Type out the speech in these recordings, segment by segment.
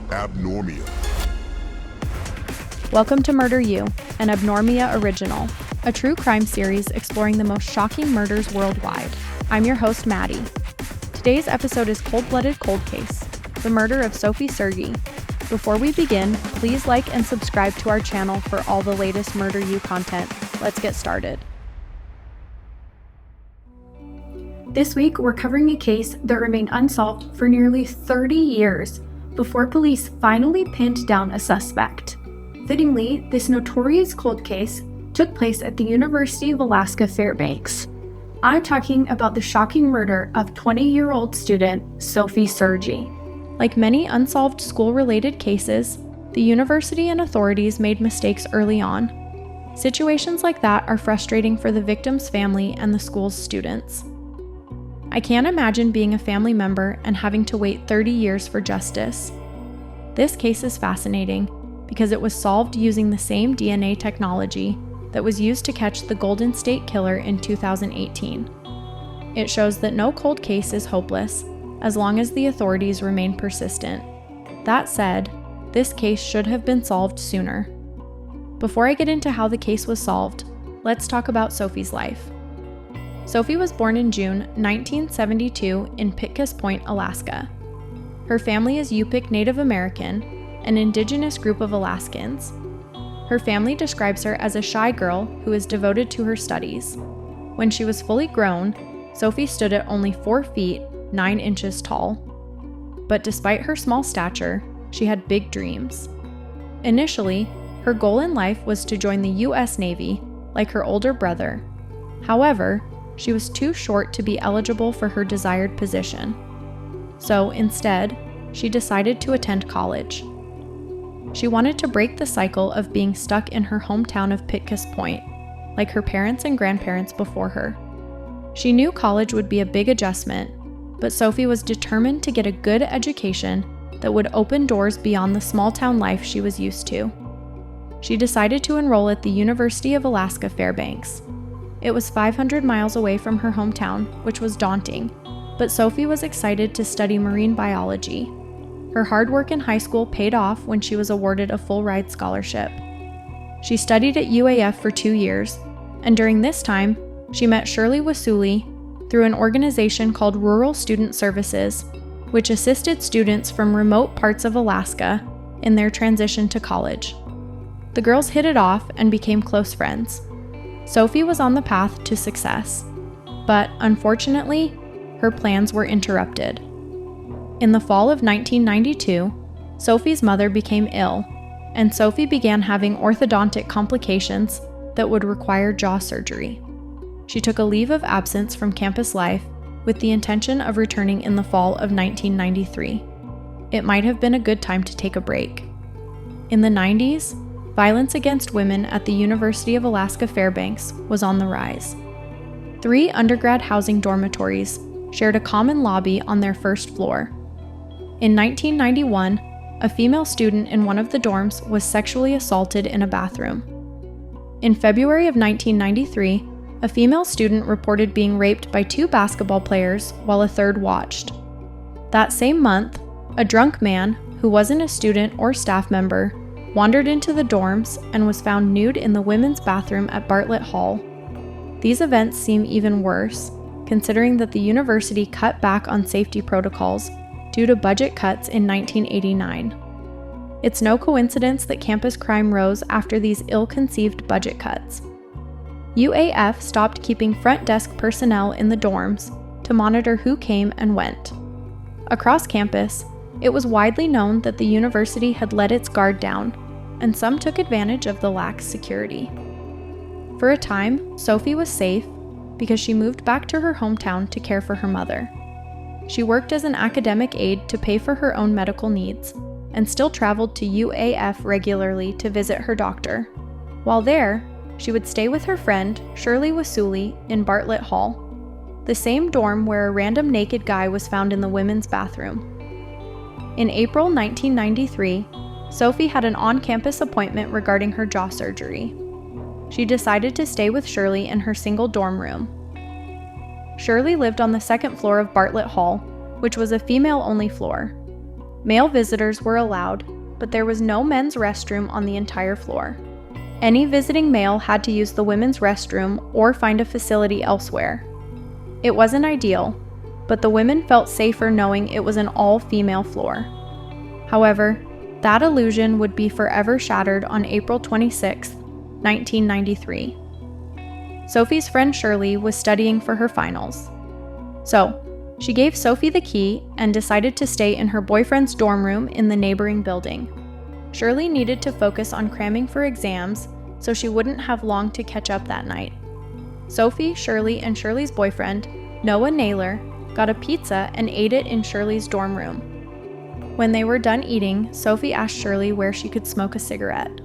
Abnormia. Welcome to Murder You, an Abnormia original, a true crime series exploring the most shocking murders worldwide. I'm your host, Maddie. Today's episode is Cold-Blooded Cold Case, the murder of Sophie Sergie. Before we begin, please like and subscribe to our channel for all the latest Murder You content. Let's get started. This week, we're covering a case that remained unsolved for nearly 30 years before police finally pinned down a suspect. Fittingly, this notorious cold case took place at the University of Alaska Fairbanks. I'm talking about the shocking murder of 20-year-old student Sophie Sergie. Like many unsolved school-related cases, the university and authorities made mistakes early on. Situations like that are frustrating for the victim's family and the school's students. I can't imagine being a family member and having to wait 30 years for justice. This case is fascinating because it was solved using the same DNA technology that was used to catch the Golden State Killer in 2018. It shows that no cold case is hopeless as long as the authorities remain persistent. That said, this case should have been solved sooner. Before I get into how the case was solved, let's talk about Sophie's life. Sophie was born in June 1972 in Pitkas Point, Alaska. Her family is Yupik Native American, an indigenous group of Alaskans. Her family describes her as a shy girl who is devoted to her studies. When she was fully grown, Sophie stood at only 4 feet, 9 inches tall. But despite her small stature, she had big dreams. Initially, her goal in life was to join the U.S. Navy, like her older brother. However, she was too short to be eligible for her desired position. So instead, she decided to attend college. She wanted to break the cycle of being stuck in her hometown of Pitkas Point, like her parents and grandparents before her. She knew college would be a big adjustment, but Sophie was determined to get a good education that would open doors beyond the small-town life she was used to. She decided to enroll at the University of Alaska Fairbanks. It was 500 miles away from her hometown, which was daunting, but Sophie was excited to study marine biology. Her hard work in high school paid off when she was awarded a full-ride scholarship. She studied at UAF for 2 years, and during this time, she met Shirley Wasuli through an organization called Rural Student Services, which assisted students from remote parts of Alaska in their transition to college. The girls hit it off and became close friends. Sophie was on the path to success, but unfortunately, her plans were interrupted. In the fall of 1992, Sophie's mother became ill, and Sophie began having orthodontic complications that would require jaw surgery. She took a leave of absence from campus life with the intention of returning in the fall of 1993. It might have been a good time to take a break. In the 90s, violence against women at the University of Alaska Fairbanks was on the rise. 3 undergrad housing dormitories shared a common lobby on their first floor. In 1991, a female student in one of the dorms was sexually assaulted in a bathroom. In February of 1993, a female student reported being raped by 2 basketball players while a third watched. That same month, a drunk man, who wasn't a student or staff member, wandered into the dorms and was found nude in the women's bathroom at Bartlett Hall. These events seem even worse, considering that the university cut back on safety protocols due to budget cuts in 1989. It's no coincidence that campus crime rose after these ill-conceived budget cuts. UAF stopped keeping front desk personnel in the dorms to monitor who came and went. Across campus, it was widely known that the university had let its guard down, and some took advantage of the lax security. For a time, Sophie was safe because she moved back to her hometown to care for her mother. She worked as an academic aide to pay for her own medical needs, and still traveled to UAF regularly to visit her doctor. While there, she would stay with her friend, Shirley Wasuli, in Bartlett Hall, the same dorm where a random naked guy was found in the women's bathroom. In April 1993, Sophie had an on-campus appointment regarding her jaw surgery. She decided to stay with Shirley in her single dorm room. Shirley lived on the second floor of Bartlett Hall, which was a female-only floor. Male visitors were allowed, but there was no men's restroom on the entire floor. Any visiting male had to use the women's restroom or find a facility elsewhere. It wasn't ideal, but the women felt safer knowing it was an all-female floor. However, that illusion would be forever shattered on April 26, 1993. Sophie's friend Shirley was studying for her finals. So, she gave Sophie the key and decided to stay in her boyfriend's dorm room in the neighboring building. Shirley needed to focus on cramming for exams, so she wouldn't have long to catch up that night. Sophie, Shirley, and Shirley's boyfriend, Noah Naylor, got a pizza and ate it in Shirley's dorm room. When they were done eating, Sophie asked Shirley where she could smoke a cigarette.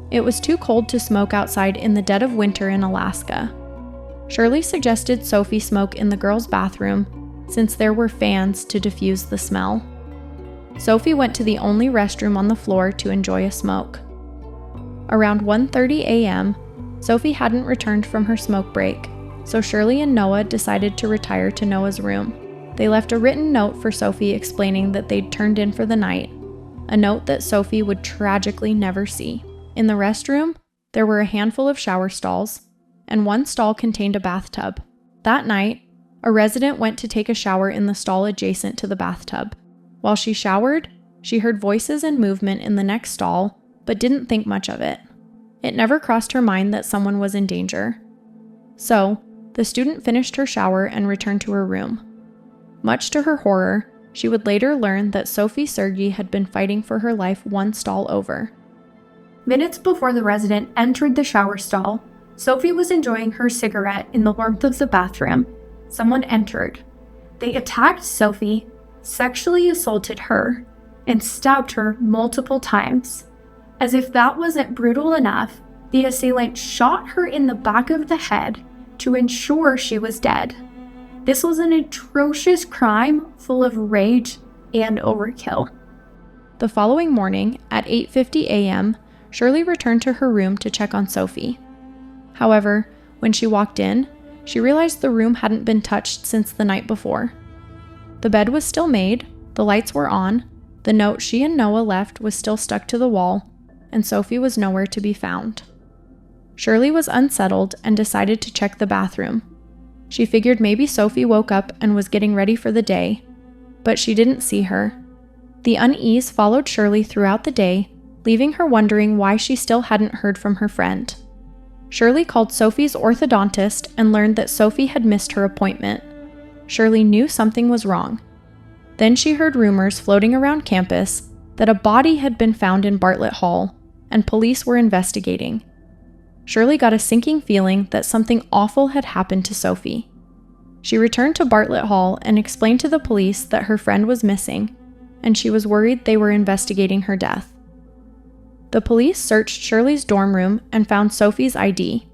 It was too cold to smoke outside in the dead of winter in Alaska. Shirley suggested Sophie smoke in the girls' bathroom since there were fans to diffuse the smell. Sophie went to the only restroom on the floor to enjoy a smoke. Around 1:30 a.m., Sophie hadn't returned from her smoke break, so Shirley and Noah decided to retire to Noah's room. They left a written note for Sophie explaining that they'd turned in for the night, a note that Sophie would tragically never see. In the restroom, there were a handful of shower stalls, and one stall contained a bathtub. That night, a resident went to take a shower in the stall adjacent to the bathtub. While she showered, she heard voices and movement in the next stall, but didn't think much of it. It never crossed her mind that someone was in danger. So, the student finished her shower and returned to her room. Much to her horror, she would later learn that Sophie Sergie had been fighting for her life one stall over. Minutes before the resident entered the shower stall, Sophie was enjoying her cigarette in the warmth of the bathroom. Someone entered. They attacked Sophie, sexually assaulted her, and stabbed her multiple times. As if that wasn't brutal enough, the assailant shot her in the back of the head to ensure she was dead. This was an atrocious crime full of rage and overkill. The following morning, at 8:50 a.m., Shirley returned to her room to check on Sophie. However, when she walked in, she realized the room hadn't been touched since the night before. The bed was still made, the lights were on, the note she and Noah left was still stuck to the wall, and Sophie was nowhere to be found. Shirley was unsettled and decided to check the bathroom. She figured maybe Sophie woke up and was getting ready for the day, but she didn't see her. The unease followed Shirley throughout the day, leaving her wondering why she still hadn't heard from her friend. Shirley called Sophie's orthodontist and learned that Sophie had missed her appointment. Shirley knew something was wrong. Then she heard rumors floating around campus that a body had been found in Bartlett Hall, and police were investigating. Shirley got a sinking feeling that something awful had happened to Sophie. She returned to Bartlett Hall and explained to the police that her friend was missing, and she was worried they were investigating her death. The police searched Shirley's dorm room and found Sophie's ID.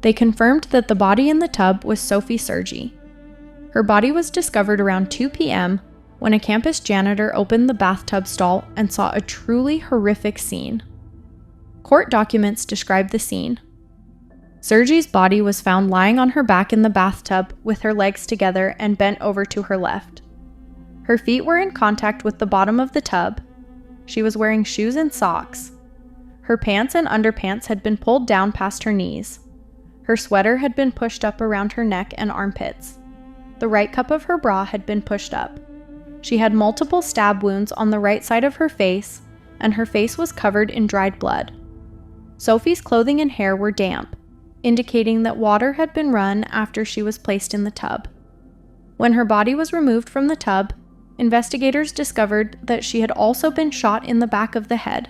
They confirmed that the body in the tub was Sophie Sergie. Her body was discovered around 2 p.m. when a campus janitor opened the bathtub stall and saw a truly horrific scene. Court documents describe the scene. Sergie's body was found lying on her back in the bathtub with her legs together and bent over to her left. Her feet were in contact with the bottom of the tub. She was wearing shoes and socks. Her pants and underpants had been pulled down past her knees. Her sweater had been pushed up around her neck and armpits. The right cup of her bra had been pushed up. She had multiple stab wounds on the right side of her face, and her face was covered in dried blood. Sophie's clothing and hair were damp, indicating that water had been run after she was placed in the tub. When her body was removed from the tub, investigators discovered that she had also been shot in the back of the head.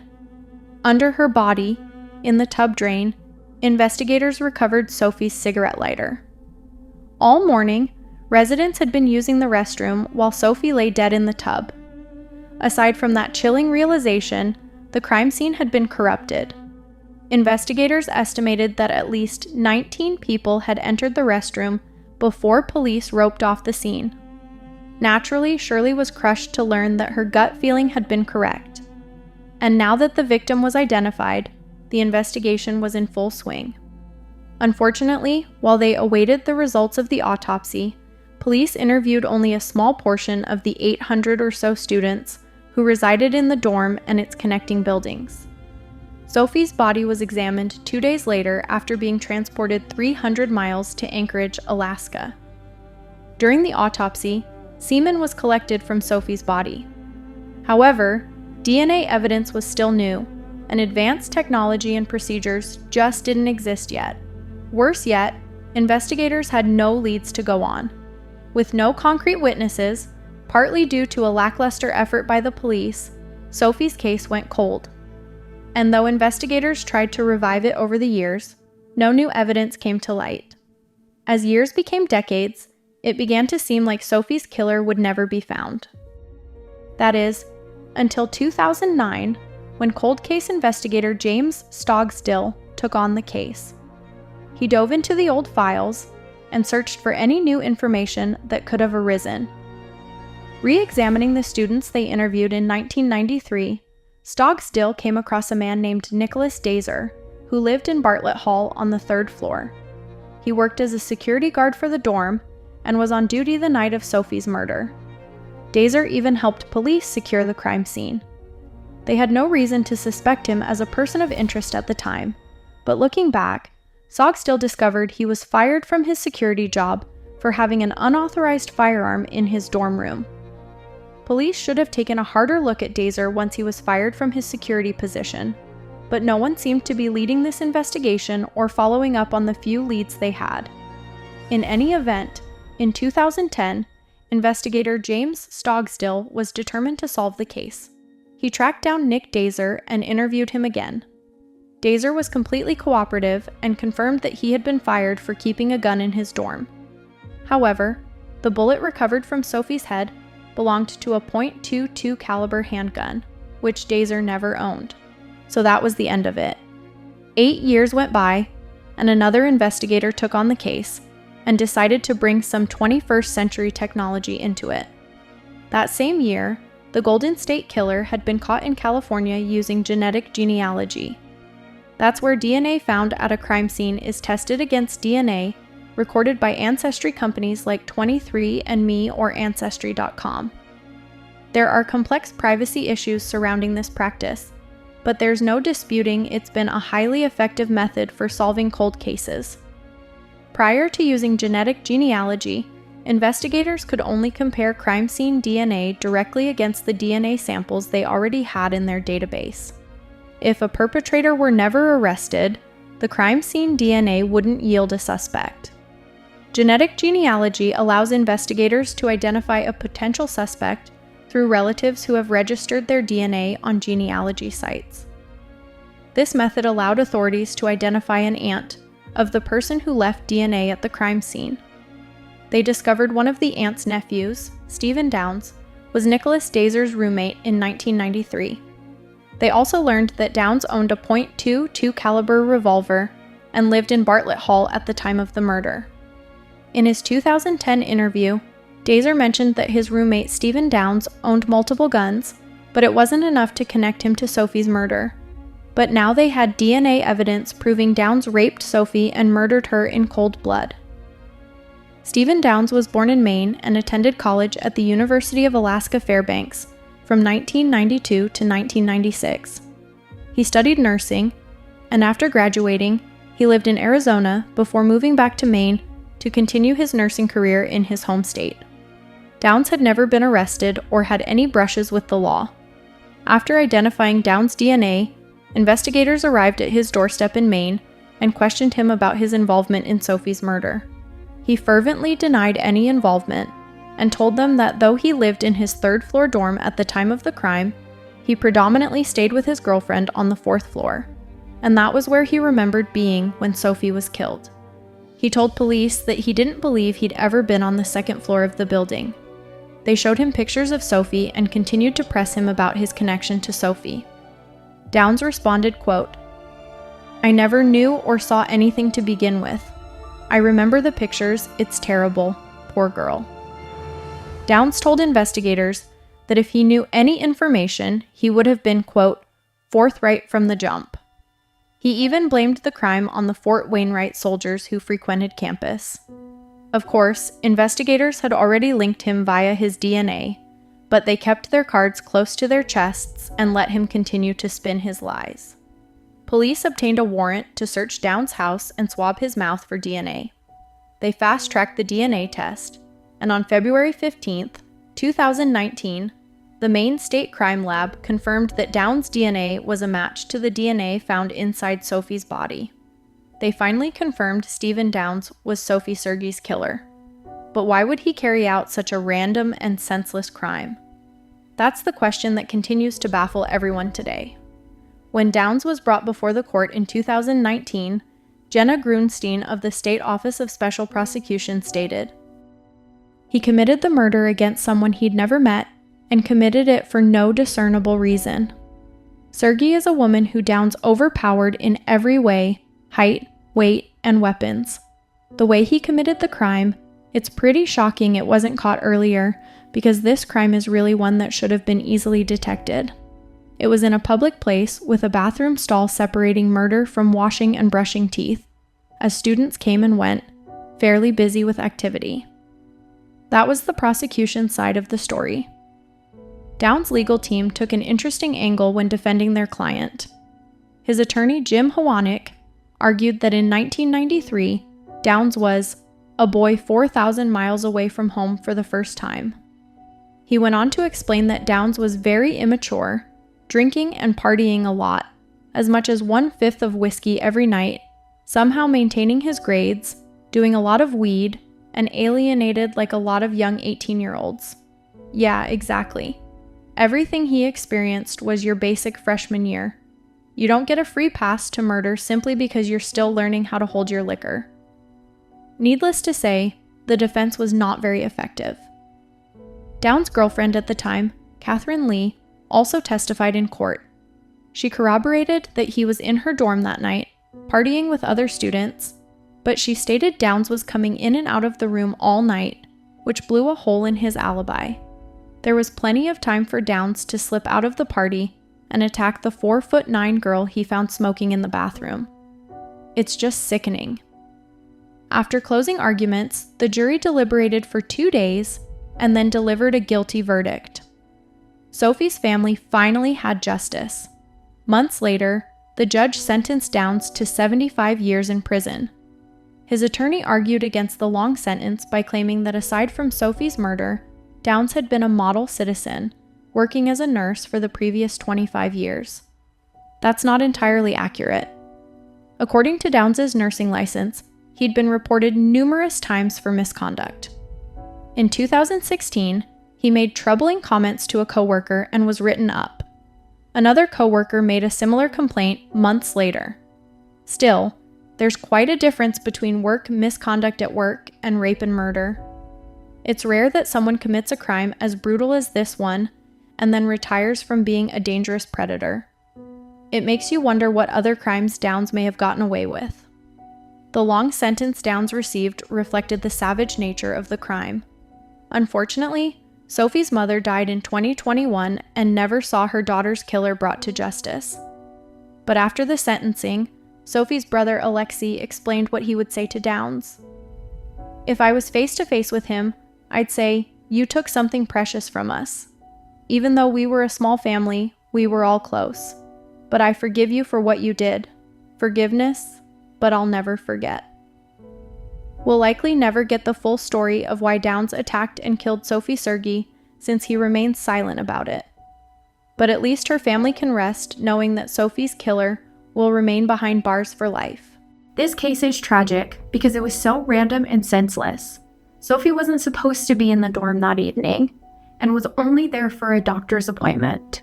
Under her body, in the tub drain, investigators recovered Sophie's cigarette lighter. All morning, residents had been using the restroom while Sophie lay dead in the tub. Aside from that chilling realization, the crime scene had been corrupted. Investigators estimated that at least 19 people had entered the restroom before police roped off the scene. Naturally, Shirley was crushed to learn that her gut feeling had been correct. And now that the victim was identified, the investigation was in full swing. Unfortunately, while they awaited the results of the autopsy, police interviewed only a small portion of the 800 or so students who resided in the dorm and its connecting buildings. Sophie's body was examined 2 days later after being transported 300 miles to Anchorage, Alaska. During the autopsy, semen was collected from Sophie's body. However, DNA evidence was still new, and advanced technology and procedures just didn't exist yet. Worse yet, investigators had no leads to go on. With no concrete witnesses, partly due to a lackluster effort by the police, Sophie's case went cold. And though investigators tried to revive it over the years, no new evidence came to light. As years became decades, it began to seem like Sophie's killer would never be found. That is, until 2009, when cold case investigator James Stogsdill took on the case. He dove into the old files and searched for any new information that could have arisen. Re-examining the students they interviewed in 1993, Stogsdill came across a man named Nicholas Dazer, who lived in Bartlett Hall on the 3rd floor. He worked as a security guard for the dorm and was on duty the night of Sophie's murder. Dazer even helped police secure the crime scene. They had no reason to suspect him as a person of interest at the time, but looking back, Stogsdill discovered he was fired from his security job for having an unauthorized firearm in his dorm room. Police should have taken a harder look at Dazer once he was fired from his security position, but no one seemed to be leading this investigation or following up on the few leads they had. In any event, in 2010, investigator James Stogsdill was determined to solve the case. He tracked down Nick Dazer and interviewed him again. Dazer was completely cooperative and confirmed that he had been fired for keeping a gun in his dorm. However, the bullet recovered from Sophie's head belonged to a .22 caliber handgun, which Dazer never owned. So that was the end of it. 8 years went by, and another investigator took on the case and decided to bring some 21st century technology into it. That same year, the Golden State Killer had been caught in California using genetic genealogy. That's where DNA found at a crime scene is tested against DNA recorded by ancestry companies like 23andMe or Ancestry.com. There are complex privacy issues surrounding this practice, but there's no disputing it's been a highly effective method for solving cold cases. Prior to using genetic genealogy, investigators could only compare crime scene DNA directly against the DNA samples they already had in their database. If a perpetrator were never arrested, the crime scene DNA wouldn't yield a suspect. Genetic genealogy allows investigators to identify a potential suspect through relatives who have registered their DNA on genealogy sites. This method allowed authorities to identify an aunt of the person who left DNA at the crime scene. They discovered one of the aunt's nephews, Stephen Downs, was Nicholas Dazer's roommate in 1993. They also learned that Downs owned a .22 caliber revolver and lived in Bartlett Hall at the time of the murder. In his 2010 interview, Dazer mentioned that his roommate Stephen Downs owned multiple guns, but it wasn't enough to connect him to Sophie's murder. But now they had DNA evidence proving Downs raped Sophie and murdered her in cold blood. Stephen Downs was born in Maine and attended college at the University of Alaska Fairbanks from 1992 to 1996. He studied nursing, and after graduating, he lived in Arizona before moving back to Maine to continue his nursing career in his home state. Downs had never been arrested or had any brushes with the law. After identifying Downs' DNA, investigators arrived at his doorstep in Maine and questioned him about his involvement in Sophie's murder. He fervently denied any involvement and told them that though he lived in his 3rd floor dorm at the time of the crime, he predominantly stayed with his girlfriend on the 4th floor, and that was where he remembered being when Sophie was killed. He told police that he didn't believe he'd ever been on the 2nd floor of the building. They showed him pictures of Sophie and continued to press him about his connection to Sophie. Downs responded, quote, "I never knew or saw anything to begin with. I remember the pictures, it's terrible, poor girl." Downs told investigators that if he knew any information, he would have been, quote, "forthright from the jump." He even blamed the crime on the Fort Wainwright soldiers who frequented campus. Of course, investigators had already linked him via his DNA, but they kept their cards close to their chests and let him continue to spin his lies. Police obtained a warrant to search Downs' house and swab his mouth for DNA. They fast-tracked the DNA test, and on February 15, 2019, the Maine State Crime Lab confirmed that Downs' DNA was a match to the DNA found inside Sophie's body. They finally confirmed Stephen Downs was Sophie Sergie's killer. But why would he carry out such a random and senseless crime? That's the question that continues to baffle everyone today. When Downs was brought before the court in 2019, Jenna Grunstein of the State Office of Special Prosecution stated, "He committed the murder against someone he'd never met and committed it for no discernible reason. Sergie is a woman who Downs overpowered in every way, height, weight, and weapons. The way he committed the crime, it's pretty shocking it wasn't caught earlier, because this crime is really one that should have been easily detected. It was in a public place with a bathroom stall separating murder from washing and brushing teeth, as students came and went, fairly busy with activity." That was the prosecution side of the story. Downs' legal team took an interesting angle when defending their client. His attorney, Jim Hawanick, argued that in 1993, Downs was a boy 4,000 miles away from home for the first time. He went on to explain that Downs was very immature, drinking and partying a lot, as much as 1/5 of whiskey every night, somehow maintaining his grades, doing a lot of weed, and alienated like a lot of young 18-year-olds. Yeah, exactly. Everything he experienced was your basic freshman year. You don't get a free pass to murder simply because you're still learning how to hold your liquor. Needless to say, the defense was not very effective. Downs' girlfriend at the time, Catherine Lee, also testified in court. She corroborated that he was in her dorm that night, partying with other students, but she stated Downs was coming in and out of the room all night, which blew a hole in his alibi. There was plenty of time for Downs to slip out of the party and attack the 4'9" girl he found smoking in the bathroom. It's just sickening. After closing arguments, the jury deliberated for 2 days and then delivered a guilty verdict. Sophie's family finally had justice. Months later, the judge sentenced Downs to 75 years in prison. His attorney argued against the long sentence by claiming that aside from Sophie's murder, Downs had been a model citizen, working as a nurse for the previous 25 years. That's not entirely accurate. According to Downs' nursing license, he'd been reported numerous times for misconduct. In 2016, he made troubling comments to a coworker and was written up. Another coworker made a similar complaint months later. Still, there's quite a difference between work misconduct at work and rape and murder. It's rare that someone commits a crime as brutal as this one and then retires from being a dangerous predator. It makes you wonder what other crimes Downs may have gotten away with. The long sentence Downs received reflected the savage nature of the crime. Unfortunately, Sophie's mother died in 2021 and never saw her daughter's killer brought to justice. But after the sentencing, Sophie's brother Alexei explained what he would say to Downs. "If I was face to face with him, I'd say, 'You took something precious from us. Even though we were a small family, we were all close. But I forgive you for what you did. Forgiveness, but I'll never forget.'" We'll likely never get the full story of why Downs attacked and killed Sophie Sergie, since he remains silent about it. But at least her family can rest knowing that Sophie's killer will remain behind bars for life. This case is tragic because it was so random and senseless. Sophie wasn't supposed to be in the dorm that evening and was only there for a doctor's appointment.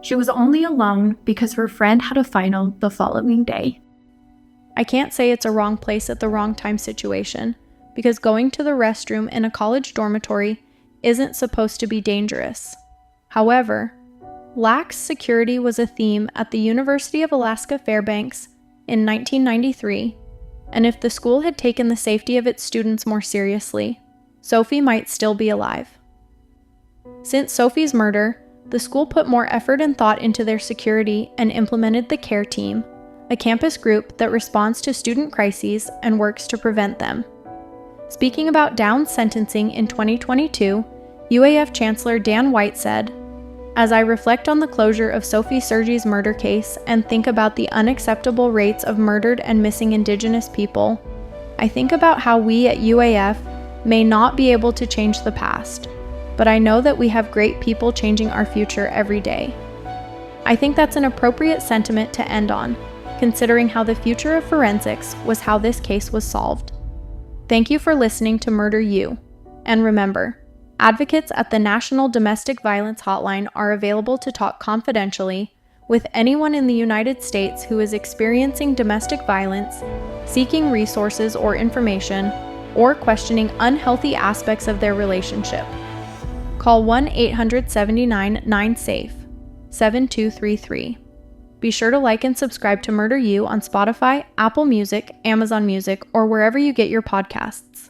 She was only alone because her friend had a final the following day. I can't say it's a wrong place at the wrong time situation, because going to the restroom in a college dormitory isn't supposed to be dangerous. However, lax security was a theme at the University of Alaska Fairbanks in 1993, and if the school had taken the safety of its students more seriously, Sophie might still be alive. Since Sophie's murder, the school put more effort and thought into their security and implemented the CARE team, a campus group that responds to student crises and works to prevent them. Speaking about down sentencing in 2022, UAF Chancellor Dan White said, "As I reflect on the closure of Sophie Sergie's murder case and think about the unacceptable rates of murdered and missing Indigenous people, I think about how we at UAF may not be able to change the past, but I know that we have great people changing our future every day." I think that's an appropriate sentiment to end on, considering how the future of forensics was how this case was solved. Thank you for listening to Murder You. And remember, advocates at the National Domestic Violence Hotline are available to talk confidentially with anyone in the United States who is experiencing domestic violence, seeking resources or information, or questioning unhealthy aspects of their relationship. Call 1-800-79-9-SAFE, 7233. Be sure to like and subscribe to Murder You on Spotify, Apple Music, Amazon Music, or wherever you get your podcasts.